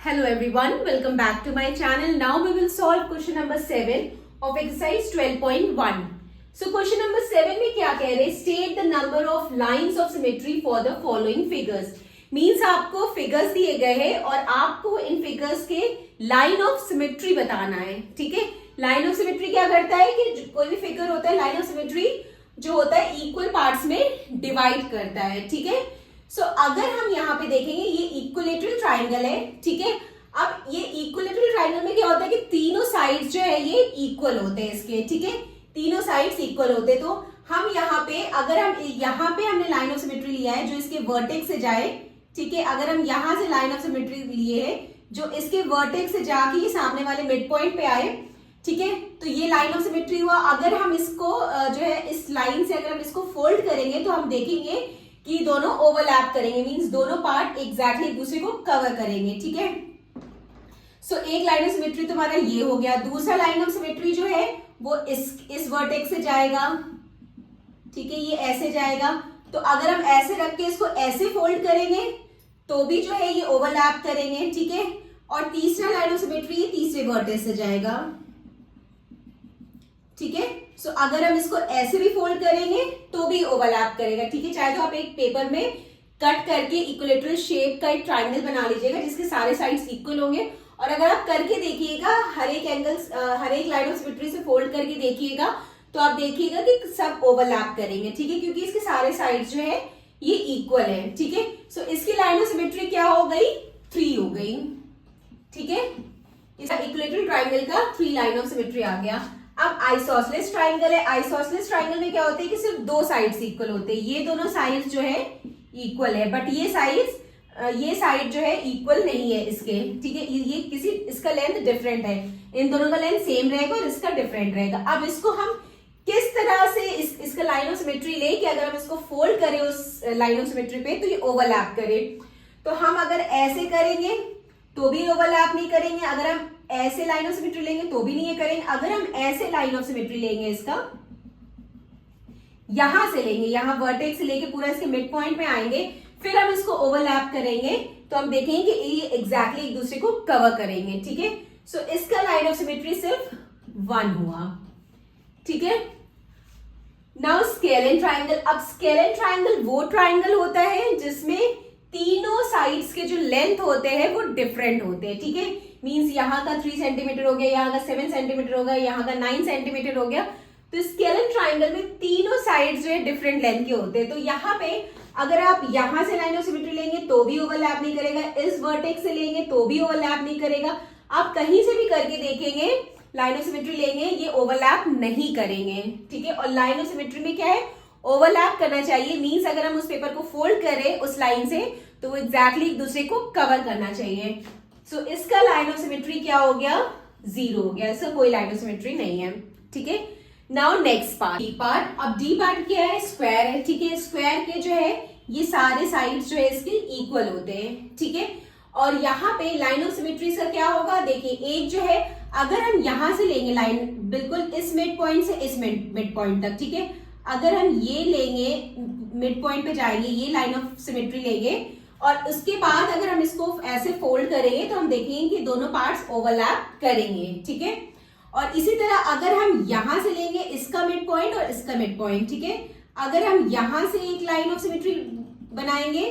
Hello everyone, welcome back to my channel. Now we will solve question number 7 of exercise 12.1. So question number 7 में क्या कह रहे हैं? State the number of lines of symmetry for the following figures. Means आपको figures दिए गए हैं और आपको इन figures के line of symmetry बताना है. ठीक है? Line of symmetry क्या करता है कि कोई भी figure होता है, line of symmetry जो होता है equal parts में divide करता है. ठीक है? अगर हम यहाँ पे देखेंगे ये इक्विलेटरल ट्राइंगल है. ठीक है, अब ये इक्विलेटरल ट्राइंगल में क्या होता है कि तीनों साइड्स जो है ये इक्वल होते हैं इसके. ठीक है, तीनों साइड्स इक्वल होते हैं. तो हम यहाँ पे अगर हम यहाँ पे हमने लाइन ऑफ सिमेट्री लिया है जो इसके वर्टेक्स से जाए. ठीक है, अगर हम यहाँ से लाइन ऑफ सिमेट्री लिए है जो इसके वर्टेक्स से जाके ये सामने वाले मिड पॉइंट पे आए. ठीक है, तो ये लाइन ऑफ सिमेट्री हुआ. अगर हम इसको जो है इस लाइन से अगर हम इसको फोल्ड करेंगे तो हम देखेंगे कि दोनों ओवरलैप करेंगे. मींस दोनों पार्ट एग्जैक्टली एक दूसरे को कवर करेंगे. ठीक है, एक लाइन ऑफ सिमेट्री तुम्हारा ये हो गया. दूसरा लाइन ऑफ सिमेट्री जो है वो इस वर्टेक्स से जाएगा. ठीक है, ये ऐसे जाएगा. तो अगर हम ऐसे रख के इसको ऐसे फोल्ड करेंगे तो भी जो है ये ओवरलैप करेंगे. ठीक है, और तीसरा लाइन ऑफ सिमेट्री तीसरे वर्टेक्स से जाएगा. ठीक है, अगर हम इसको ऐसे भी फोल्ड करेंगे तो भी ओवरलैप करेगा. ठीक है, चाहे तो आप एक पेपर में कट करके इक्विलेटरल शेप का एक ट्राइंगल बना लीजिएगा जिसके सारे साइड्स इक्वल होंगे. और अगर आप करके देखिएगा हर एक एंगल्स हर एक लाइन ऑफ सिमेट्री से फोल्ड करके देखिएगा तो आप देखिएगा कि सब ओवरलैप करेंगे. ठीक है, क्योंकि इसके सारे साइड्स जो है ये इक्वल है. ठीक है, इसकी लाइन ऑफ सिमेट्री क्या हो गई? 3 हो गई. ठीक है, इसका इक्विलेटरल ट्राइंगल का 3 लाइन ऑफ सिमेट्री आ गया. अब आइसोसेलेस ट्राइंगल है. आइसोसेलेस ट्राइंगल में क्या होता है कि सिर्फ 2 साइड्स इक्वल होते हैं. ये दोनों साइड्स जो है इक्वल है बट ये साइड जो है इक्वल नहीं है इसके. ठीक है, ये इसका लेंथ डिफरेंट है. इन दोनों का लेंथ सेम रहेगा और इसका डिफरेंट रहेगा. अब इसको हम किस तरह से इसका लाइन ऑफ सिमेट्री ले कि अगर हम इसको फोल्ड करें उस लाइन ऑफ सिमेट्री पे तो ये ओवरलैप करे. तो हम अगर ऐसे करेंगे तो भी ओवरलैप नहीं करेंगे. अगर हम ऐसे लाइन ऑफ सिमेट्री लेंगे तो भी नहीं करेंगे. अगर हम ऐसे लाइन ऑफ सिमेट्री लेंगे इसका यहां से लेंगे, यहां वर्टेक्स से लेके पूरा इसके मिड पॉइंट में आएंगे फिर हम इसको ओवरलैप करेंगे तो हम देखेंगे कि ये एग्जैक्टली एक दूसरे को कवर करेंगे. ठीक है, इसका लाइन ऑफ सिमेट्री सिर्फ 1 हुआ. ठीक है, नाउ स्केलेन ट्राइंगल. अब स्केलेन ट्राइंगल वो ट्राइंगल होता है जिसमें तीनों साइड्स के जो लेंथ होते हैं वो डिफरेंट होते हैं. ठीक है, मींस यहाँ का 3 सेंटीमीटर हो गया, यहाँ का 7 सेंटीमीटर हो गया, यहाँ का 9 सेंटीमीटर हो गया. तो स्केलेन ट्राइंगल में तीनों साइड्स जो है डिफरेंट लेंथ के होते हैं. तो यहाँ पे अगर आप यहाँ से लाइन ऑफ सिमेट्री लेंगे तो भी ओवरलैप नहीं करेगा, इस वर्टेक्स से लेंगे तो भी ओवरलैप नहीं करेगा. आप कहीं से भी करके देखेंगे लाइन ऑफ सिमेट्री लेंगे ये ओवरलैप नहीं करेंगे. ठीक है, और लाइन ऑफ सिमेट्री में क्या है? ओवरलैप करना चाहिए. मींस अगर हम उस पेपर को फोल्ड करें उस लाइन से तो वो एग्जैक्टली एक दूसरे को कवर करना चाहिए. इसका लाइन ऑफ सिमेट्री क्या हो गया? 0 हो गया. इसका कोई लाइन ऑफ सिमेट्री नहीं है. ठीक है, now next part, D part. अब डी पार्ट क्या है? स्क्वायर है. ठीक है, स्क्वायर के जो है ये सारे साइड्स जो है इसके इक्वल होते हैं. ठीक है, और यहाँ पे लाइन ऑफ सिमेट्री का क्या होगा? देखिए, एक जो है अगर हम यहां से लेंगे लाइन बिल्कुल इस मिड पॉइंट से इस मिड पॉइंट तक. ठीक है, अगर हम ये लेंगे मिड पॉइंट पे जाएंगे, ये लाइन ऑफ सिमेट्री लेंगे और उसके बाद अगर हम इसको ऐसे फोल्ड करेंगे तो हम देखेंगे कि दोनों पार्ट्स ओवरलैप करेंगे. ठीक है, और इसी तरह अगर हम यहां से लेंगे इसका मिड पॉइंट और इसका मिड पॉइंट. ठीक है, अगर हम यहां से एक लाइन ऑफ सिमेट्री बनाएंगे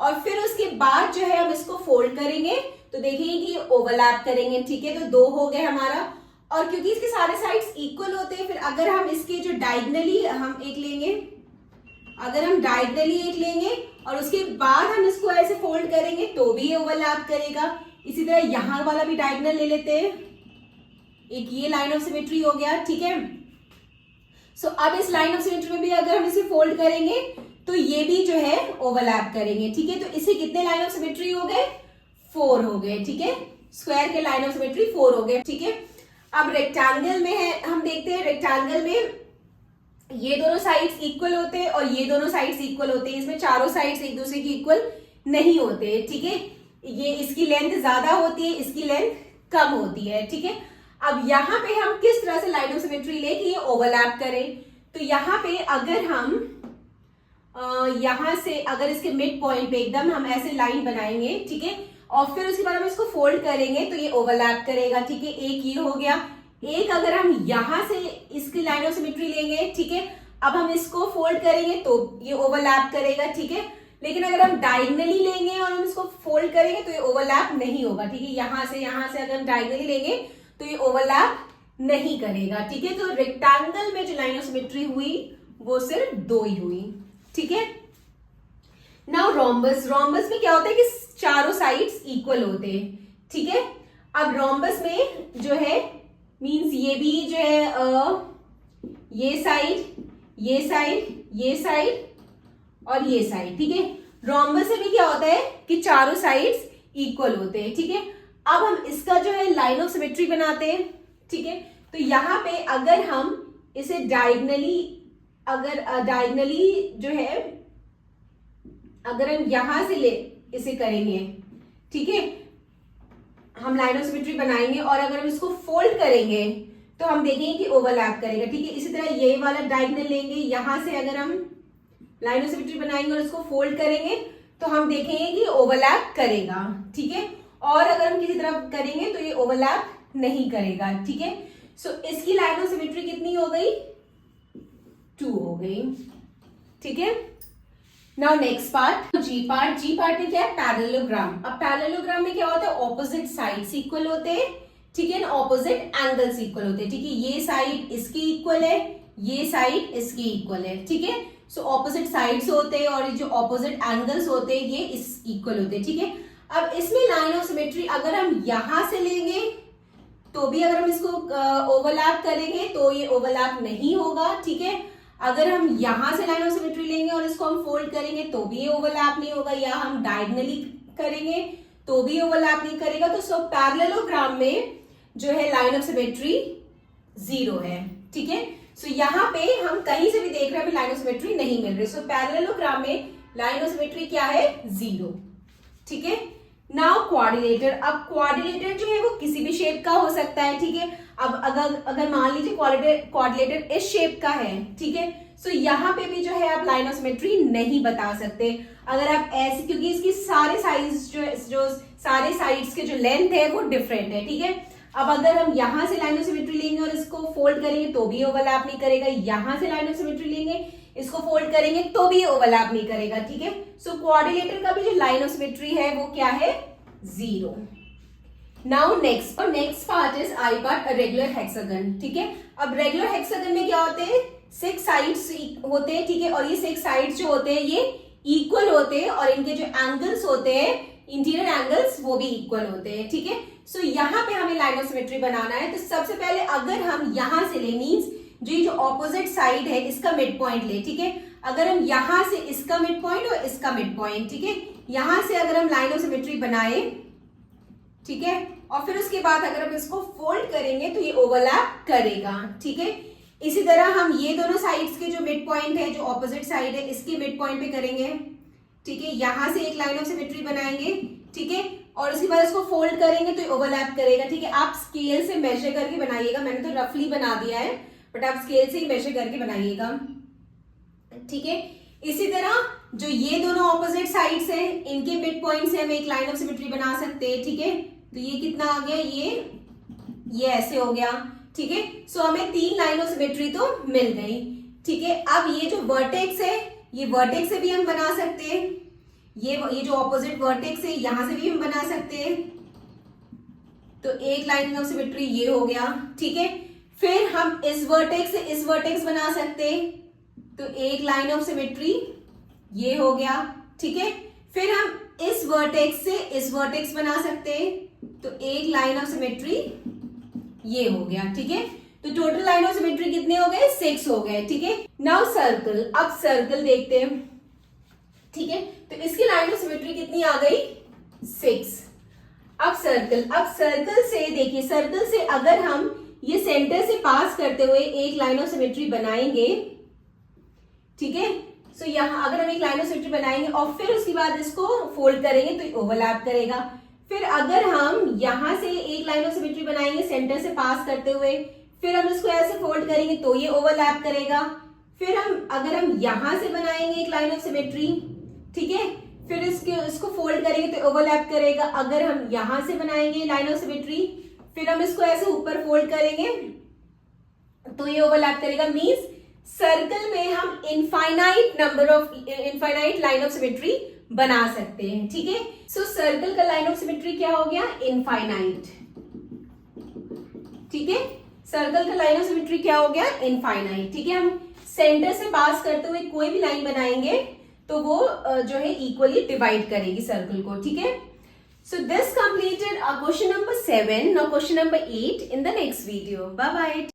और फिर उसके बाद जो है हम इसको फोल्ड करेंगे तो देखेंगे कि ओवरलैप करेंगे. ठीक है, तो 2 हो गए हमारा. और क्योंकि इसके सारे साइड्स इक्वल होते हैं फिर अगर हम इसके जो डायगनली हम एक लेंगे, अगर हम डायगनली एक लेंगे और उसके बाद हम इसको ऐसे फोल्ड करेंगे तो भी ओवरलैप करेगा. इसी तरह यहां वाला भी डायगनल ले लेते हैं. एक ये लाइन ऑफ सिमेट्री हो गया. ठीक है, अब इस लाइन ऑफ सिमेट्री में भी अगर हम इसे फोल्ड करेंगे तो ये भी जो है ओवरलैप करेंगे. ठीक है, तो इसे कितने लाइन ऑफ सिमेट्री हो गए? 4 हो गए. ठीक है, स्क्वायर के लाइन ऑफ सिमेट्री 4 हो गए. ठीक है, अब रेक्टेंगल में है, हम देखते हैं रेक्टेंगल में ये दोनों साइड्स इक्वल होते हैं और ये दोनों साइड्स इक्वल होते हैं. इसमें चारों साइड्स एक दूसरे की इक्वल नहीं होते. ठीक है, ये इसकी लेंथ ज्यादा होती है, इसकी लेंथ कम होती है. ठीक है, अब यहाँ पे हम किस तरह से लाइन ऑफ सिमेट्री ले कि ये ओवरलैप करें. तो यहाँ पे अगर हम यहां से अगर इसके मिड पॉइंट पे एकदम हम ऐसे लाइन बनाएंगे. ठीक है, और फिर उसके बाद हम इसको फोल्ड करेंगे तो ये ओवरलैप करेगा, ठीक है। एक ये हो गया। एक अगर हम यहां से इसकी लाइन ऑफ सिमेट्री लेंगे, ठीक है, अब हम इसको फोल्ड करेंगे तो ये ओवरलैप करेगा, ठीक है। लेकिन अगर हम डायगनली लेंगे और हम इसको फोल्ड करेंगे तो ये ओवरलैप नहीं होगा, ठीक है। यहां से अगर हम डायगनली लेंगे तो ये ओवरलैप नहीं करेगा, ठीक है। तो रेक्टेंगल में जो लाइन ऑफ सिमेट्री हुई वो सिर्फ 2 ही हुई, ठीक है। नाउ रोम्बस, रोम्बस में क्या होता है कि चारों साइड्स इक्वल होते हैं, ठीक है। अब रोम्बस में जो है मींस ये भी जो है ये साइड, ये साइड, ये साइड और ये साइड, ठीक है। रोम्बस में भी क्या होता है कि चारों साइड्स इक्वल होते हैं, ठीक है। अब हम इसका जो है लाइन ऑफ सिमेट्री बनाते हैं, ठीक है। तो यहां पे अगर हम इसे डायगनली जो है अगर हम यहां से इसे करेंगे, ठीक है, हम लाइन ऑफ सिमेट्री बनाएंगे और अगर हम इसको फोल्ड करेंगे तो हम देखेंगे कि ओवरलैप करेगा, ठीक है। इसी तरह ये वाला डायगोनल लेंगे, यहां से अगर हम लाइन ऑफ सिमेट्री बनाएंगे और इसको फोल्ड करेंगे तो हम देखेंगे कि ओवरलैप करेगा, ठीक है। और अगर हम किसी तरफ करेंगे तो ये ओवरलैप नहीं करेगा, ठीक है। सो इसकी लाइन ऑफ सिमेट्री कितनी हो गई? 2 हो गई, ठीक है। नाउ नेक्स्ट पार्ट, जी पार्ट में क्या है? पैरेललोग्राम। अब पैरेललोग्राम में क्या होता है? ऑपोजिट साइड्स इक्वल होते हैं, ठीक है, ऑपोजिट एंगल्स इक्वल होते हैं, ठीक है। ये साइड इसकी इक्वल है, ये साइड इसकी इक्वल है, ठीक है। सो ऑपोजिट साइड्स होते हैं और जो ऑपोजिट एंगल्स होते हैं ये इस इक्वल होते हैं, ठीक है। अब इसमें लाइन ऑफ सिमेट्री अगर हम यहां से लेंगे तो भी अगर हम इसको ओवरलैप करेंगे तो ये ओवरलैप नहीं होगा, ठीक है। अगर हम यहां से लाइन ऑफ सिमेट्री लेंगे और इसको हम फोल्ड करेंगे तो भी ये ओवरलैप नहीं होगा, या हम डायगोनली करेंगे तो भी ओवरलैप नहीं करेगा। तो सब पैरेललोग्राम में जो है लाइन ऑफ सिमेट्री 0 है, ठीक है। सो यहाँ पे हम कहीं से भी देख रहे हैं लाइन ऑफ सिमेट्री नहीं मिल रही। सो पैरेललोग्राम में लाइन ऑफ सिमेट्री क्या है? 0, ठीक है। Now quadrilateral. अब क्वाड्रिलेटर जो है वो किसी भी शेप का हो सकता है, ठीक है। अब अगर मान लीजिए क्वाड्रिलेटर इस शेप का है, ठीक है, सो यहाँ पे भी जो है आप लाइन ऑफ सिमेट्री नहीं बता सकते अगर आप ऐसे, क्योंकि इसकी सारे साइज जो सारे साइड्स के जो लेंथ है वो डिफरेंट है, ठीक है। अब अगर हम यहां से लाइन ऑफ सिमेट्री लेंगे और इसको फोल्ड करेंगे तो भी ओवरलैप नहीं करेगा, यहां से लाइन ऑफ सिमेट्री लेंगे इसको फोल्ड करेंगे तो भी ओवरलैप नहीं करेगा, ठीक है। सो क्वाड्रिलेटर का भी जो लाइन ऑफ सिमेट्री है वो क्या है? 0। Now next part is I part, regular hexagon, ठीक है। अब रेगुलर हेक्सागन में क्या होते हैं? 6 साइड्स होते हैं, ठीक है, और ये 6 साइड्स जो होते हैं ये इक्वल होते हैं और इनके जो एंगल्स होते हैं, इंटीरियर एंगल्स, वो भी इक्वल होते हैं, ठीक है। सो यहाँ पे हमें लाइन ऑफ सिमेट्री बनाना है। तो सबसे पहले अगर हम यहां से ले, मींस जो ऑपोजिट साइड है इसका मिड पॉइंट ले, ठीक है। अगर हम यहां से इसका मिड पॉइंट और इसका मिड पॉइंट, ठीक है, यहां से अगर हम लाइन ऑफ सिमेट्री बनाए, ठीक है, और फिर उसके बाद अगर हम इसको फोल्ड करेंगे तो ये ओवरलैप करेगा, ठीक है। इसी तरह हम ये दोनों साइड्स के जो मिड पॉइंट है, जो ऑपोजिट साइड है, इसके मिड पॉइंट पे करेंगे, ठीक है। यहां से एक लाइन ऑफ सिमेट्री बनाएंगे, ठीक है, और उसके बाद इसको फोल्ड करेंगे तो ओवरलैप करेगा, ठीक है। आप स्केल से मेजर करके बनाइएगा, मैंने तो रफली बना दिया है, बट आप स्केल से ही मेजर करके बनाइएगा, ठीक है। इसी तरह जो ये दोनों ऑपोजिट साइड्स हैं, इनके मिड पॉइंट से हम एक लाइन ऑफ सिमेट्री बना सकते हैं, ठीक है। तो ये कितना आ गया? ये ऐसे हो गया, ठीक है। सो हमें 3 लाइन ऑफ सिमेट्री तो मिल गई, ठीक है। अब ये जो वर्टेक्स है, ये वर्टेक्स से भी हम बना सकते हैं, ये जो ऑपोजिट वर्टेक्स है यहां से भी हम बना सकते हैं। तो एक लाइन ऑफ सिमेट्री ये हो गया, ठीक है। फिर हम इस वर्टेक्स से इस वर्टेक्स बना सकते हैं, तो एक लाइन ऑफ सिमेट्री ये हो गया, ठीक है। फिर हम इस वर्टेक्स से इस वर्टेक्स बना सकते हैं, तो एक लाइन ऑफ सिमेट्री ये हो गया, ठीक है। तो टोटल लाइन ऑफ सिमेट्री कितने हो गए? 6 हो गए, ठीक है। Now circle. अब सर्कल देखते हैं, ठीक है। तो इसकी लाइन ऑफ सिमेट्री कितनी आ गई? 6। अब सर्कल से देखिए, सर्कल से अगर हम ये सेंटर से पास करते हुए एक लाइन ऑफ सिमेट्री बनाएंगे, ठीक है। सो यहां अगर हम एक लाइन ऑफ सिमेट्री बनाएंगे और फिर उसके बाद इसको फोल्ड करेंगे तो ओवरलैप करेगा। फिर अगर हम यहां से एक लाइन ऑफ सिमेट्री बनाएंगे सेंटर से पास करते हुए, फिर हम इसको ऐसे फोल्ड करेंगे तो ये ओवरलैप करेगा। फिर अगर हम यहां से बनाएंगे एक लाइन ऑफ सिमेट्री, ठीक है, फिर इसको फोल्ड करेंगे तो ओवरलैप करेगा। अगर हम यहां से बनाएंगे लाइन ऑफ सिमेट्री, फिर हम इसको ऐसे ऊपर फोल्ड करेंगे तो ये ओवरलैप करेगा। मींस सर्कल में हम इनफाइनाइट लाइन ऑफ सिमेट्री बना सकते हैं, ठीक है। सो सर्कल का लाइन ऑफ सिमेट्री क्या हो गया, इनफाइनाइट, ठीक है। सर्कल का लाइन ऑफ सिमेट्री क्या हो गया, इनफाइनाइट, ठीक है। हम सेंटर से पास करते हुए कोई भी लाइन बनाएंगे तो वो जो है इक्वली डिवाइड करेगी सर्कल को, ठीक है। So this completed question number 7. Now question number 8 in the next video. Bye bye.